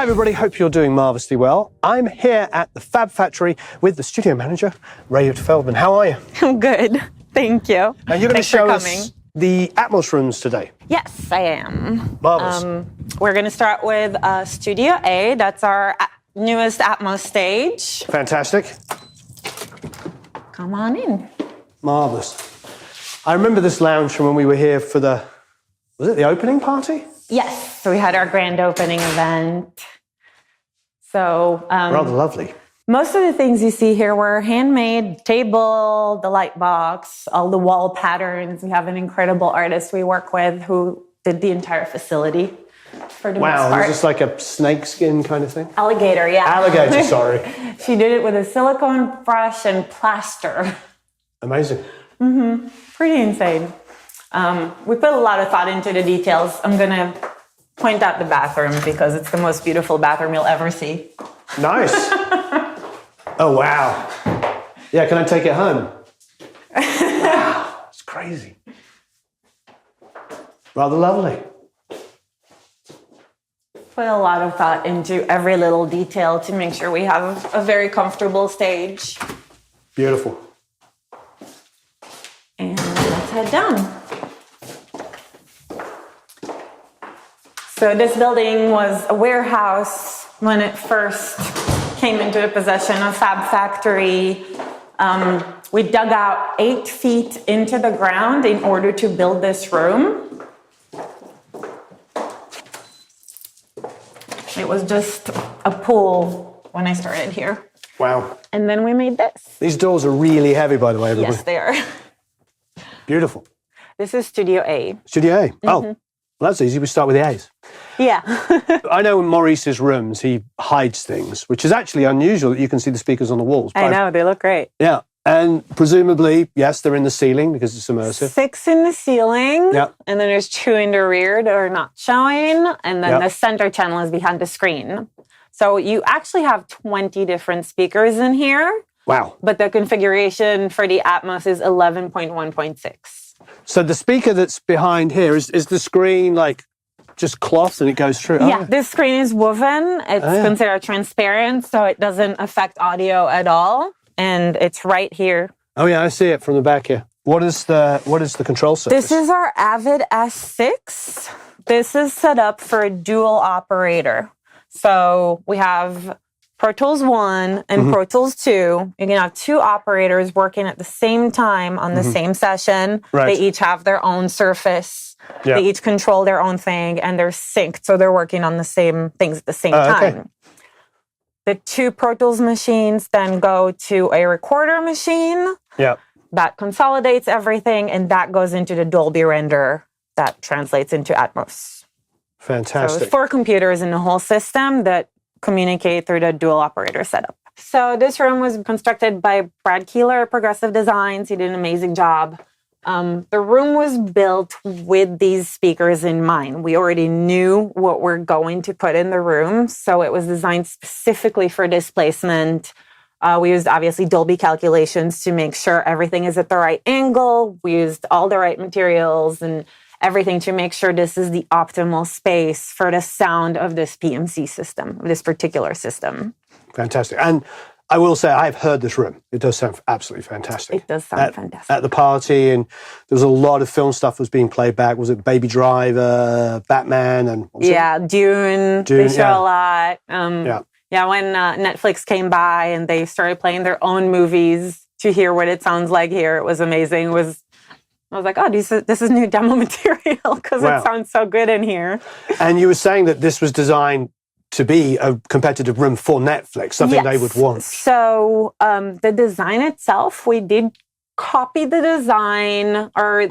Hi everybody, hope you're doing marvellously well. I'm here at the Fab Factory with the studio manager, Ray Feldman. How are you? I'm good, thank you. Now you're going to show us the Atmos rooms today. Yes, I am. Marvelous. We're going to start with Studio A. That's our newest Atmos stage. Fantastic. Come on in. Marvelous. I remember this lounge from when we were here for the opening party? Yes, so we had our grand opening event. So rather lovely. Most of the things you see here were handmade: table, the light box, all the wall patterns. We have an incredible artist we work with who did the entire facility for the most part. Wow, is this like a snake skin kind of thing? Alligator, yeah. Alligator, sorry. She did it with a silicone brush and plaster. Amazing. Mm-hmm. Pretty insane. We put a lot of thought into the details. I'm going to point out the bathroom because it's the most beautiful bathroom you'll ever see. Nice. Oh, wow. Yeah, can I take it home? Wow, it's crazy. Rather lovely. Put a lot of thought into every little detail to make sure we have a very comfortable stage. Beautiful. And let's head down. So this building was a warehouse when it first came into the possession of Fab Factory. We dug out 8 feet into the ground in order to build this room. It was just a pool when I started here. Wow. And then we made this. These doors are really heavy, by the way, everybody. Yes, they are. Beautiful. This is Studio A. Studio A. Mm-hmm. Oh, well, that's easy. We start with the A's. Yeah. I know in Maurice's rooms, he hides things, which is actually unusual that you can see the speakers on the walls. I know, they look great. Yeah. And presumably, yes, they're in the ceiling because it's immersive. 6 in the ceiling. Yeah. And then there's 2 in the rear that are not showing. And then the center channel is behind the screen. So you actually have 20 different speakers in here. Wow. But the configuration for the Atmos is 11.1.6. So the speaker that's behind here, is the screen like just cloth and it goes through? Yeah, this screen is woven. It's considered transparent, so it doesn't affect audio at all. And it's right here. Oh yeah, I see it from the back here. What is the control surface? This is our Avid S6. This is set up for a dual operator. So we have Pro Tools 1 and Pro Tools 2. You can have 2 operators working at the same time on the same session. Right. They each have their own surface. Yeah. They each control their own thing, and they're synced, so they're working on the same things at the same time. Okay. The 2 Pro Tools machines then go to a recorder machine. Yeah. That consolidates everything, and that goes into the Dolby render that translates into Atmos. Fantastic. So there's 4 computers in the whole system that communicate through the dual operator setup. So this room was constructed by Brad Keeler, Progressive Designs. He did an amazing job. The room was built with these speakers in mind. We already knew what we're going to put in the room, so it was designed specifically for displacement. We used, obviously, Dolby calculations to make sure everything is at the right angle. We used all the right materials and everything to make sure this is the optimal space for the sound of this PMC system, of this particular system. Fantastic. And I will say, I've heard this room. It does sound absolutely fantastic. It does sound fantastic. At the party, and there was a lot of film stuff was being played back. Was it Baby Driver, Batman, and... Dune. They show a lot. Yeah, when Netflix came by and they started playing their own movies to hear what it sounds like here, it was amazing. I was like, oh, this is new demo material because it sounds so good in here. And you were saying that this was designed to be a competitive room for Netflix, something they would want. So the design itself, we did copy the design, or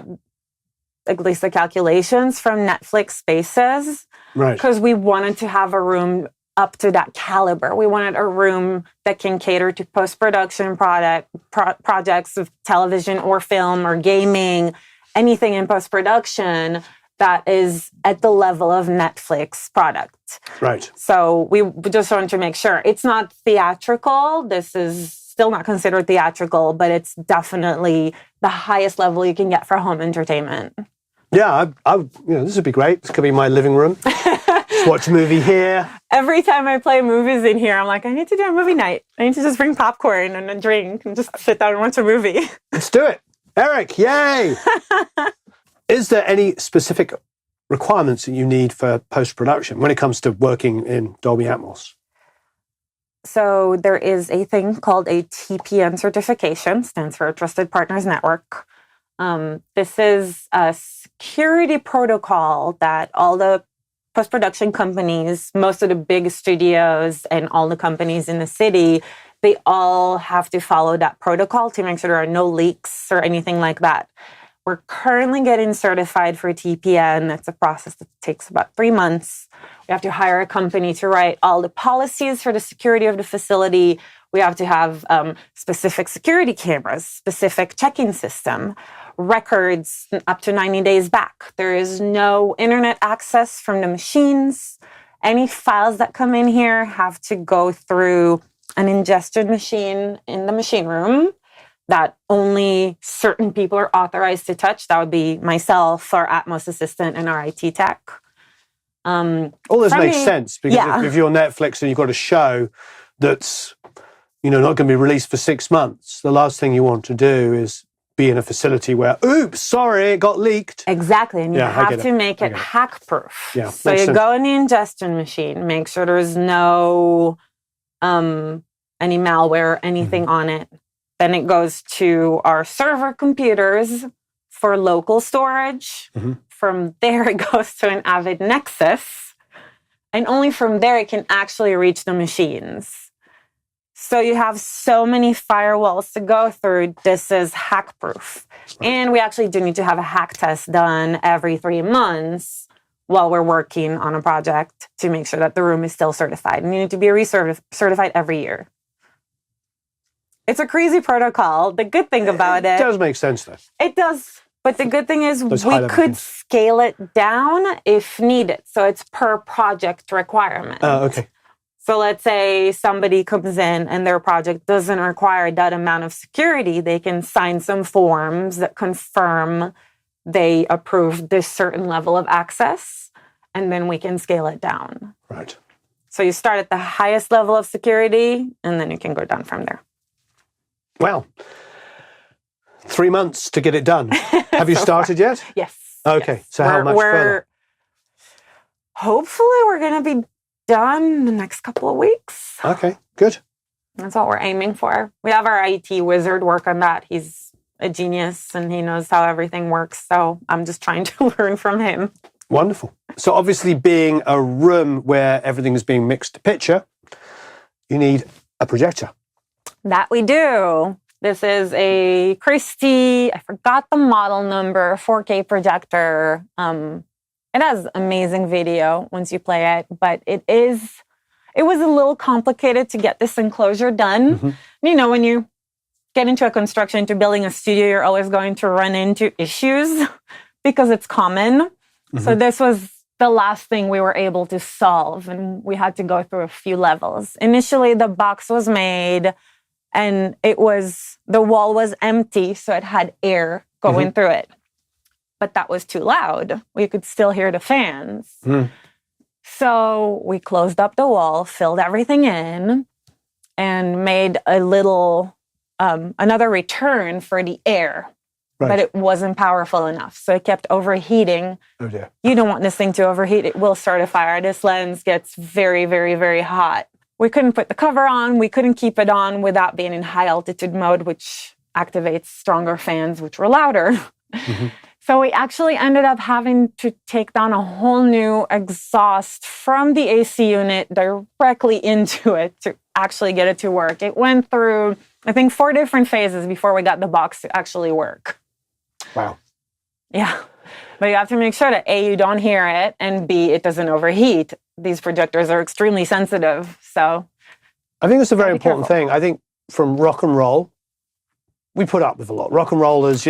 at least the calculations, from Netflix Spaces. Right. Because we wanted to have a room up to that caliber. We wanted a room that can cater to post-production projects of television or film or gaming, anything in post-production that is at the level of Netflix product. Right. So we just wanted to make sure it's not theatrical. This is still not considered theatrical, but it's definitely the highest level you can get for home entertainment. Yeah, this would be great. This could be my living room. Just Watch a movie here. Every time I play movies in here, I'm like, I need to do a movie night. I need to just bring popcorn and a drink and just sit down and watch a movie. Let's do it. Eric, yay! Is there any specific requirements that you need for post-production when it comes to working in Dolby Atmos? So there is a thing called a TPN certification, stands for Trusted Partners Network. This is a security protocol that all the post-production companies, most of the big studios and all the companies in the city, they all have to follow that protocol to make sure there are no leaks or anything like that. We're currently getting certified for TPN. That's a process that takes about 3 months. We have to hire a company to write all the policies for the security of the facility. We have to have specific security cameras, specific checking system, records up to 90 days back. There is no internet access from the machines. Any files that come in here have to go through an ingestion machine in the machine room that only certain people are authorized to touch. That would be myself, our Atmos assistant, and our IT tech. All this makes sense because if you're Netflix and you've got a show that's not going to be released for 6 months, the last thing you want to do is be in a facility where, oops, sorry, it got leaked. Exactly, and you have to make it hack-proof. Yeah, so you go in the ingestion machine, make sure there's no any malware, anything on it. Then it goes to our server computers for local storage. Mm-hmm. From there, it goes to an Avid Nexus. And only from there, it can actually reach the machines. So you have so many firewalls to go through. This is hack-proof. And we actually do need to have a hack test done every 3 months while we're working on a project to make sure that the room is still certified. And you need to be certified every year. It's a crazy protocol. The good thing about it... It does make sense, though. It does. But the good thing is we could scale it down if needed. So it's per project requirement. Oh, okay. So let's say somebody comes in and their project doesn't require that amount of security. They can sign some forms that confirm they approve this certain level of access, and then we can scale it down. Right. So you start at the highest level of security, and then you can go down from there. Wow. 3 months to get it done. Have you started yet? Yes. Okay. Yes. So how much further? Hopefully we're going to be done in the next couple of weeks. Okay, good. That's what we're aiming for. We have our IT wizard work on that. He's a genius and he knows how everything works. So I'm just trying to learn from him. Wonderful. So obviously being a room where everything is being mixed to picture, you need a projector. That we do. This is a Christie, I forgot the model number, 4K projector. It has amazing video once you play it, but it was a little complicated to get this enclosure done. Mm-hmm. When you get into a construction, into building a studio, you're always going to run into issues because it's common. Mm-hmm. So this was the last thing we were able to solve, and we had to go through a few levels. Initially, the box was made, and the wall was empty, so it had air going through it. But that was too loud. We could still hear the fans. Mm. So we closed up the wall, filled everything in, and made a little, another return for the air. Right. But it wasn't powerful enough. So it kept overheating. Oh dear. You don't want this thing to overheat. It will start a fire. This lens gets very, very, very hot. We couldn't put the cover on. We couldn't keep it on without being in high altitude mode, which activates stronger fans, which were louder. Mm-hmm. So we actually ended up having to take down a whole new exhaust from the AC unit directly into it to actually get it to work. It went through, I think, 4 different phases before we got the box to actually work. Wow. Yeah. But you have to make sure that A, you don't hear it, and B, it doesn't overheat. These projectors are extremely sensitive. So I think that's a very important thing. I think from rock and roll, we put up with a lot. Rock and rollers,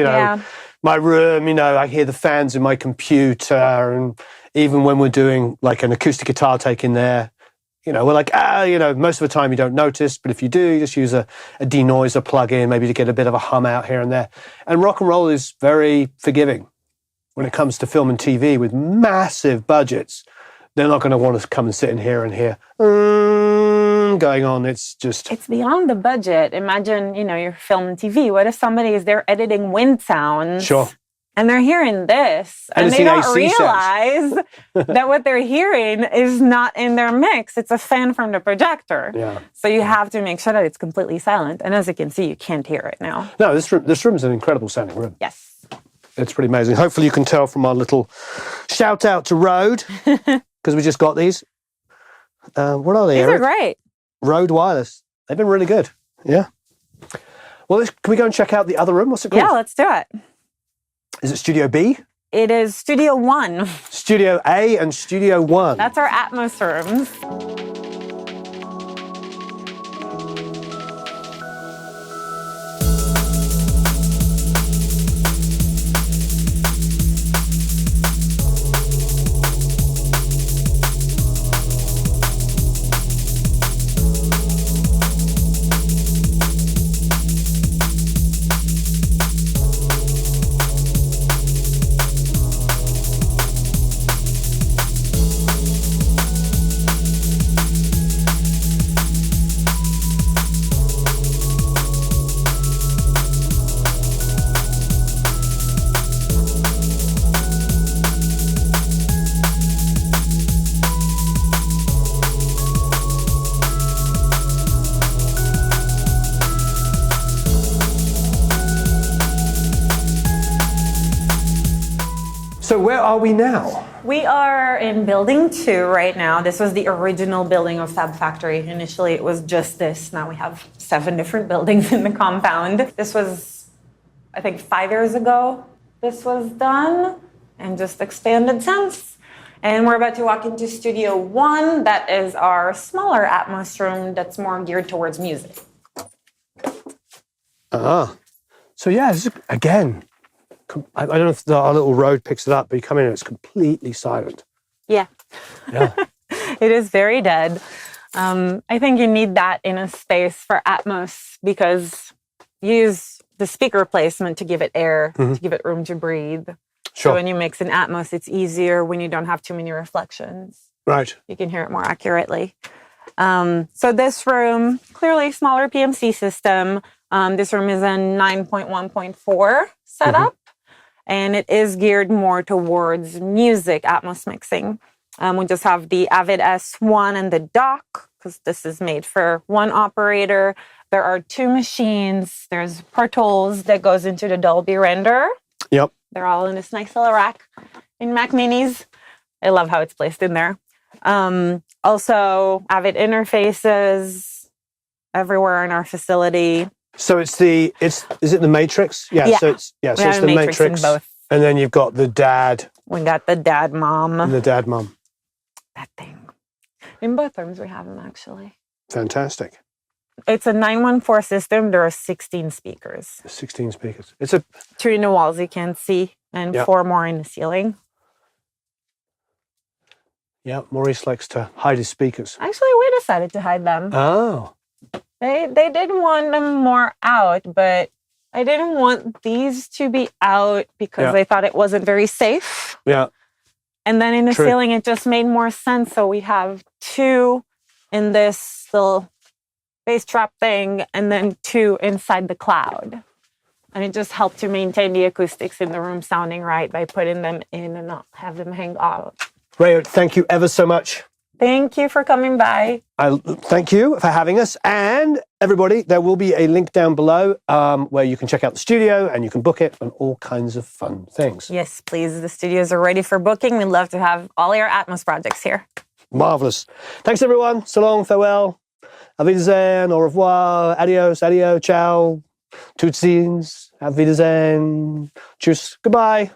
my room, I hear the fans in my computer, and even when we're doing like an acoustic guitar take in there, we're like, most of the time you don't notice, but if you do, you just use a denoiser plug-in, maybe to get a bit of a hum out here and there. And rock and roll is very forgiving when it comes to film and TV with massive budgets. they're not going to want to come and sit in here and hear going on. It's beyond the budget. Imagine, you're filming TV. What if somebody is there editing wind sounds? Sure. And they're hearing this, and they don't realize that what they're hearing is not in their mix. It's a fan from the projector. Yeah. So you have to make sure that it's completely silent. And as you can see, you can't hear it now. No, this room is an incredible sounding room. Yes. It's pretty amazing. Hopefully you can tell from our little shout out to Rode, because we just got these. What are they, These Eric? are great. Rode Wireless. They've been really good. Yeah. Well, can we go and check out the other room? What's it called? Yeah, let's do it. Is it Studio B? It is Studio 1. Studio A and Studio 1. That's our Atmos rooms. So where are we now? We are in building 2 right now. This was the original building of Fab Factory. Initially, it was just this. Now we have 7 different buildings in the compound. This was, I think, 5 years ago this was done and just expanded since. And we're about to walk into Studio 1. That is our smaller Atmos room that's more geared towards music. So yeah, again, I don't know if our little Rode picks it up, but you come in and it's completely silent. Yeah. Yeah. It is very dead. I think you need that in a space for Atmos because you use the speaker placement to give it air, to give it room to breathe. Sure. So when you mix in Atmos, it's easier when you don't have too many reflections. Right. You can hear it more accurately. So this room, clearly smaller PMC system. This room is a 9.1.4 setup. And it is geared more towards music, Atmos mixing. We just have the Avid S1 and the dock, because this is made for one operator. There are 2 machines. There's Pro Tools that goes into the Dolby Render. Yep. They're all in this nice little rack in Mac Minis. I love how it's placed in there. Also, Avid interfaces everywhere in our facility. So is it the Matrix? Yeah. So it's the Matrix. In both. And then you've got the dad. We got the dad mom. And the dad mom. That thing. In both rooms we have them actually. Fantastic. It's a 914 system. There are 16 speakers. 16 speakers. It's a 2 in the walls you can't see, and 4 more in the ceiling. Yeah, Maurice likes to hide his speakers. Actually, we decided to hide them. Oh. They didn't want them more out, but I didn't want these to be out because I thought it wasn't very safe. Yeah. And then in the ceiling, it just made more sense. So we have 2 in this little bass trap thing and then 2 inside the cloud. And it just helped to maintain the acoustics in the room sounding right by putting them in and not have them hang out. Ray, thank you ever so much. Thank you for coming by. Thank you for having us. And everybody, there will be a link down below where you can check out the studio and you can book it and all kinds of fun things. Yes, please. The studios are ready for booking. We'd love to have all your Atmos projects here. Marvelous. Thanks, everyone. So long, farewell. Auf Wiedersehen, au revoir, adios, adio, ciao, tutsins, auf Wiedersehen, tschüss, goodbye.